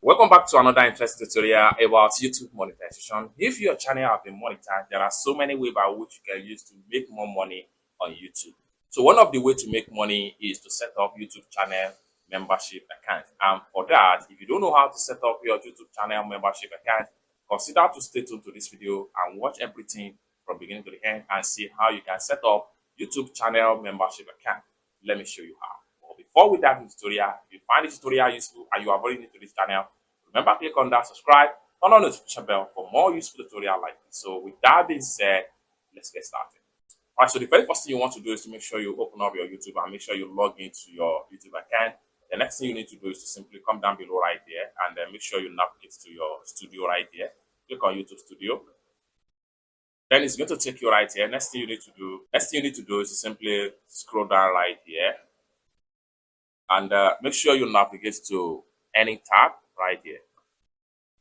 Welcome back to another interesting tutorial about YouTube monetization. If your channel has been monetized, there are so many ways by which you can use to make more money on YouTube. So one of the ways to make money is to set up YouTube channel membership account. And for that, if you don't know how to set up your YouTube channel membership account, consider to stay tuned to this video and watch everything from beginning to the end and see how you can set up YouTube channel membership account. Let me show you how. Before we dive into the tutorial, if you find this tutorial useful and you are very new to this channel, remember click on that subscribe, turn on the notification bell for more useful tutorial like this. So with that being said, let's get started. Alright, so the very first thing you want to do is to make sure you open up your YouTube and make sure you log into your YouTube account. The next thing you need to do is to simply come down below right there and then make sure you navigate to your studio right here. Click on YouTube Studio. Then it's going to take you right here. Next thing you need to do is to simply scroll down right here. And make sure you navigate to any tab right here.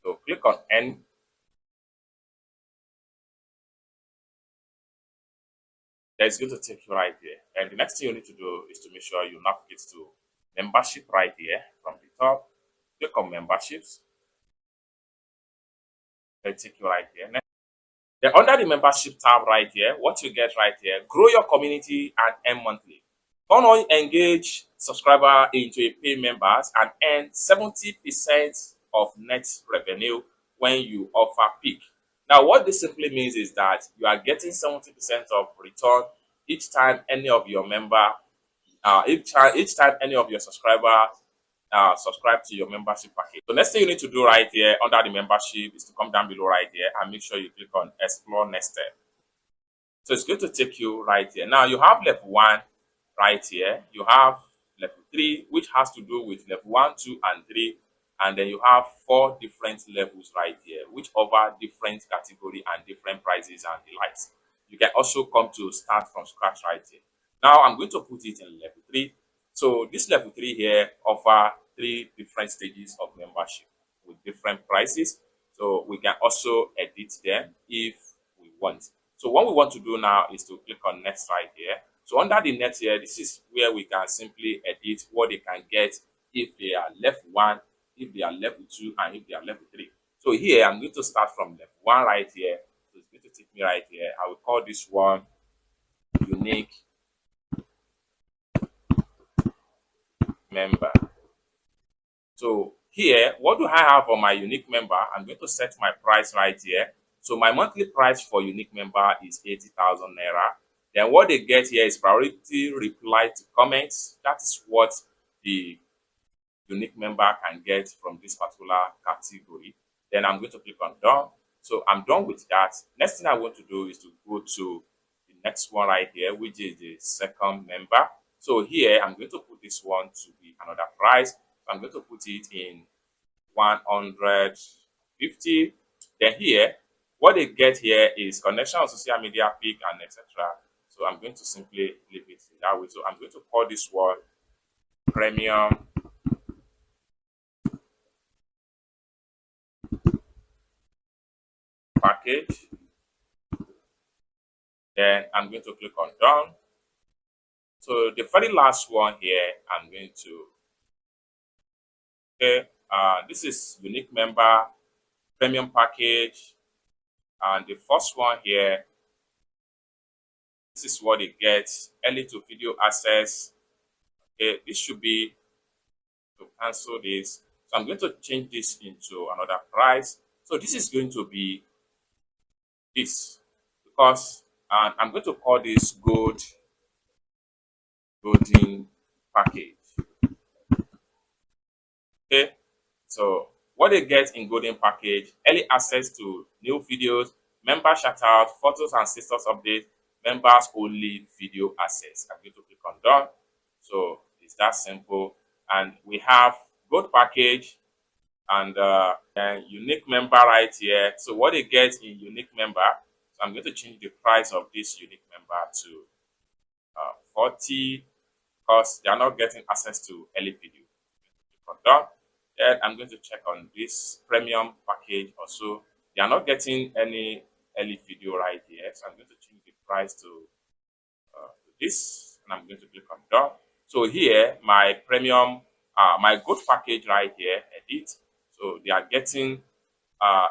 So click on N. That's going to take you right here. And the next thing you need to do is to make sure you navigate to membership right here from the top. Click on memberships. Then take you right here. Then under the membership tab right here, what you get right here, grow your community and earn monthly. Turn on engage subscriber into a pay members and earn 70% of net revenue when you offer peak. Now, what this simply means is that you are getting 70% of return each time any of your each time any of your subscribers subscribe to your membership package. So next thing you need to do right here under the membership is to come down below right here and make sure you click on explore next step. So it's going to take you right here. Now you have level 1 right here. You have level 3, which has to do with level 1, 2, and 3. And then you have 4 different levels right here, which offer different category and different prices and the likes. You can also come to start from scratch right here. Now I'm going to put it in level 3. So this level 3 here offer 3 different stages of membership with different prices. So we can also edit them if we want. So what we want to do now is to click on next right here. So under the next here, this is where we can simply edit what they can get if they are level 1, if they are level 2, and if they are level 3. So here, I'm going to start from level 1 right here. So it's going to take me right here. I will call this one unique member. So here, what do I have on my unique member? I'm going to set my price right here. So my monthly price for unique member is 80,000 naira. Then what they get here is priority reply to comments. That is what the unique member can get from this particular category. Then I'm going to click on done. So I'm done with that. Next thing I want to do is to go to the next one right here, which is the second member. So here I'm going to put this one to be another price. I'm going to put it in 150. Then here, what they get here is connection on social media, peak, and etc. So I'm going to simply leave it that way. So I'm going to call this one premium package. Then I'm going to click on done. So the very last one here, I'm going to this is unique member premium package, and the first one here, this is what it gets, early to video access. Okay, this should be to cancel this. So I'm going to change this into another price. So this is going to be this, because I'm going to call this golden package. Okay, so what they get in golden package: early access to new videos, member shout out, photos and status updates, members only video access. I'm going to click on done. So it's that simple. And we have gold package and unique member right here. So what they get in unique member, so I'm going to change the price of this unique member to 40, because they are not getting access to early video. Click on done. Then I'm going to check on this premium package also. They are not getting any early video right here. So I'm going to change the price to this, and I'm going to click on done. So here, my premium, my gold package right here, edit. So they are getting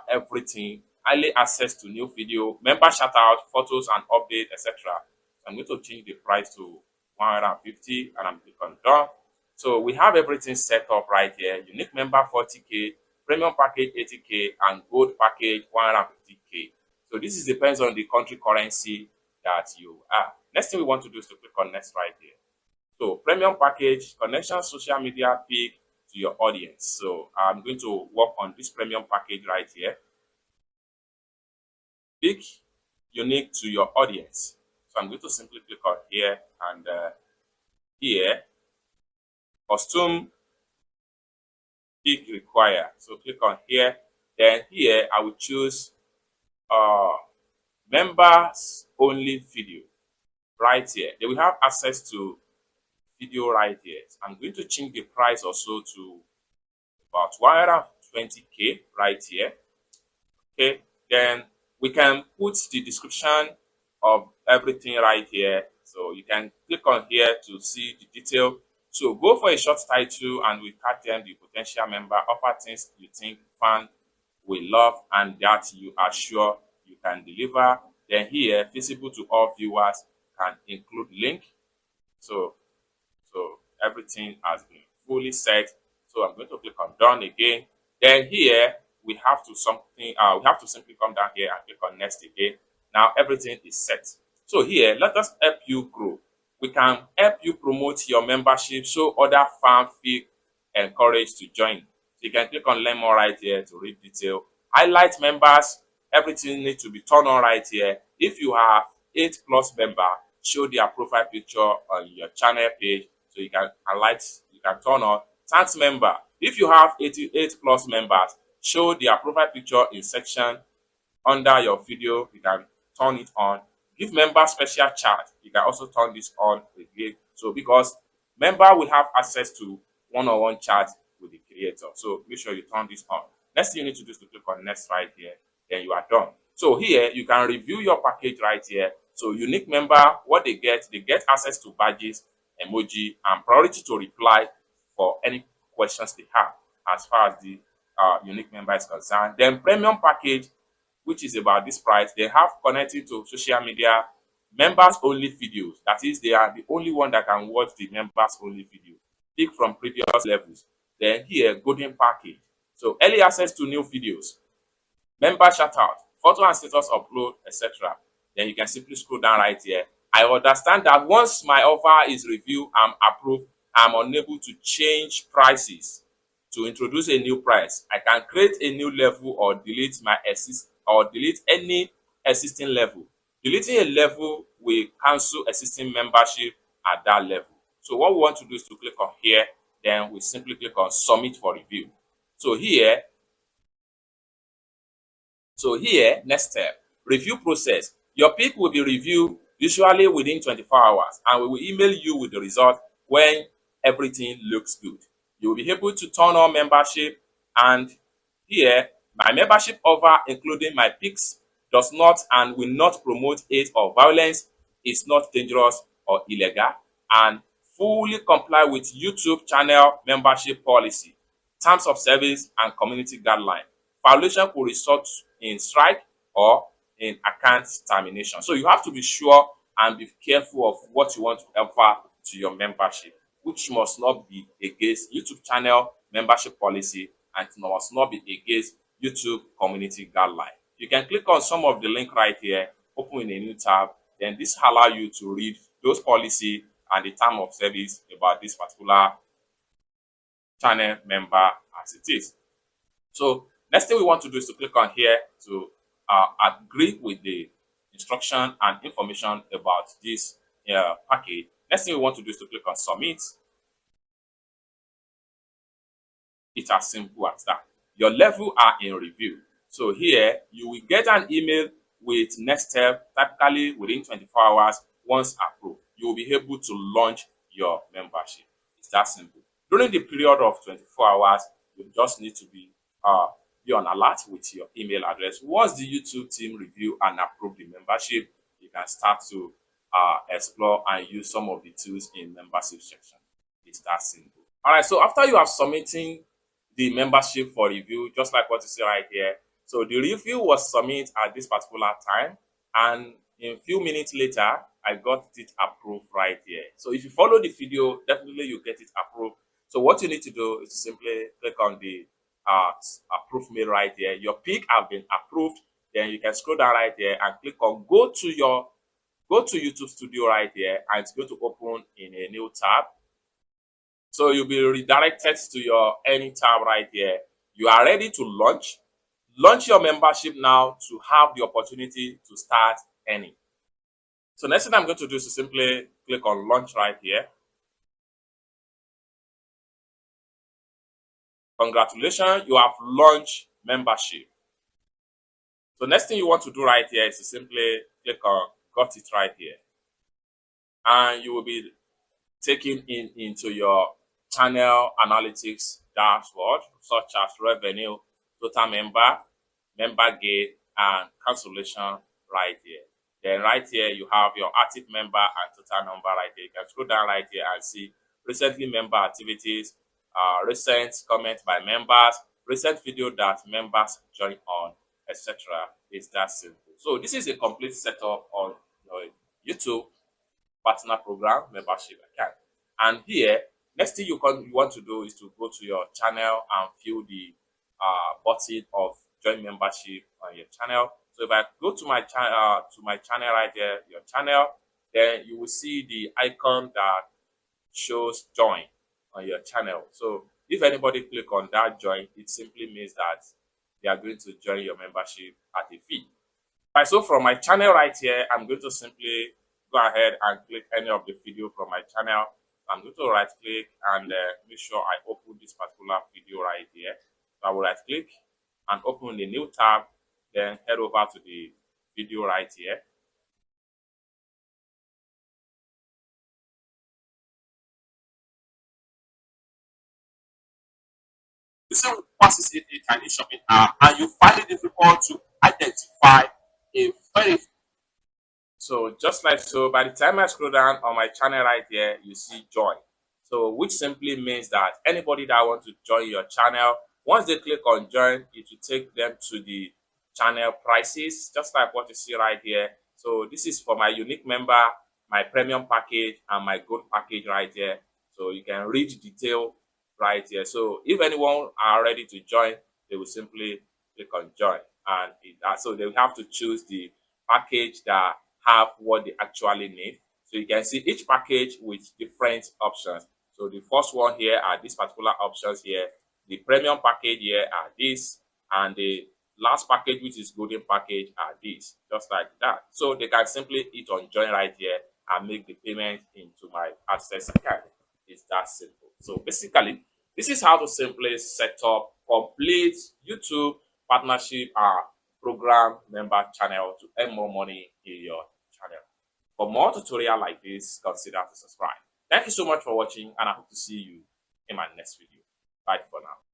everything, early access to new video, member shout out, photos and update, etc. So I'm going to change the price to 150 and I'm clicking done. So we have everything set up right here. Unique member 40k, premium package 80k, and gold package 150k. So this is depends on the country currency that you are. Next thing we want to do is to click on next right here. So premium package, connection social media peak to your audience. So I'm going to work on this premium package right here. Pick unique to your audience. So I'm going to simply click on here and here, costume pick require. So click on here. Then here I will choose members only video right here. They will have access to video right here. I'm going to change the price also to about 120k right here. Okay, then we can put the description of everything right here. So you can click on here to see the detail. So go for a short title and we tag them the potential member, offer things you think fans will love and that you are sure you can deliver. Then here, visible to all viewers, can include link. So everything has been fully set. So I'm going to click on done again. Then here we have to simply come down here and click on next again. Now everything is set. So here, let us help you grow. We can help you promote your membership so other fans feel encouraged to join. So you can click on learn more right here to read detail. Highlight members, everything needs to be turned on right here. If you have 8+ member, show their profile picture on your channel page. So you can highlight, you can turn on. Thanks member. If you have 88+ members, show their profile picture in section under your video. You can turn it on. Give member special chat. You can also turn this on again. So because member will have access to one-on-one chat with the creator. So make sure you turn this on. Next thing you need to do is to click on next right here. Then you are done. So here you can review your package right here. So unique member, what they get access to badges, emoji, and priority to reply for any questions they have as far as the unique member is concerned. Then premium package, which is about this price, they have connected to social media, members only videos. That is, they are the only one that can watch the members only video. Pick from previous levels. Then here, golden package. So early access to new videos, member shout out, photo and status upload, etc. Then you can simply scroll down right here. I understand that once my offer is reviewed and approved, I'm unable to change prices. To introduce a new price, I can create a new level or delete any existing level. Deleting a level will cancel existing membership at that level. So what we want to do is to click on here, then we simply click on submit for review. So here, next step, review process. Your pick will be reviewed usually within 24 hours and we will email you with the result when everything looks good. You will be able to turn on membership, and here, my membership offer, including my picks, does not and will not promote hate or violence, is not dangerous or illegal, and fully comply with YouTube channel membership policy, terms of service, and community guideline. Violation could result in strike or in account termination. So you have to be sure and be careful of what you want to offer to your membership, which must not be against YouTube channel membership policy and must not be against YouTube community guideline. You can click on some of the link right here, open in a new tab, then this allow you to read those policy and the term of service about this particular channel member as it is. So next thing we want to do is to click on here to agree with the instruction and information about this package. Next thing we want to do is to click on submit. It's as simple as that. Your level are in review. So here you will get an email with next step, typically within 24 hours. Once approved, you will be able to launch your membership. It's that simple. During the period of 24 hours, you just need to be on alert with your email address. Once the YouTube team review and approve the membership, you can start to explore and use some of the tools in membership section. It's that simple. All right, so after you have submitting the membership for review, just like what you see right here. So the review was submitted at this particular time, and in a few minutes later, I got it approved right here. So if you follow the video, definitely you get it approved. So what you need to do is to simply click on the approve me right here. Your pick have been approved. Then you can scroll down right here and click on go to YouTube Studio right here, and it's going to open in a new tab. So you'll be redirected to your any tab right here. You are ready to launch. Launch your membership now to have the opportunity to start earning. So next thing I'm going to do is to simply click on launch right here. Congratulations, you have launched membership. So next thing you want to do right here is to simply click on got it right here. And you will be taken into your channel analytics dashboard, such as revenue, total member gain, and cancellation right here. Then right here, you have your active member and total number right here. You can scroll down right here and see recently member activities, recent comment by members, recent video that members join on, etc. It's that simple. So this is a complete setup on your YouTube partner program membership account. And here, next thing you want to do is to go to your channel and fill the button of join membership on your channel. So if I go to my channel right there, your channel, then you will see the icon that shows join on your channel. So if anybody click on that join, it simply means that they are going to join your membership at a fee. Right, so from my channel right here, I'm going to simply go ahead and click any of the video from my channel. I'm going to right click and make sure I open this particular video right here. So I will right click and open the new tab, then head over to the video right here. You see, once it's a Chinese shopping app and you find it difficult to identify a very. So just like so, by the time I scroll down on my channel right here, you see join. So which simply means that anybody that wants to join your channel, once they click on join, it will take them to the channel prices, just like what you see right here. So this is for my unique member, my premium package, and my gold package right here. So you can read detail right here. So if anyone are ready to join, they will simply click on join, and so they will have to choose the package that have what they actually need. So you can see each package with different options. So the first one here are these particular options here. The premium package here are this, and the last package, which is golden package, are this, just like that. So they can simply hit on join right here and make the payment into my access account. It's that simple. So basically, this is how to simply set up complete YouTube partnership program member channel to earn more money in your channel. For more tutorial like this, consider to subscribe. Thank you so much for watching, and I hope to see you in my next video. Bye for now.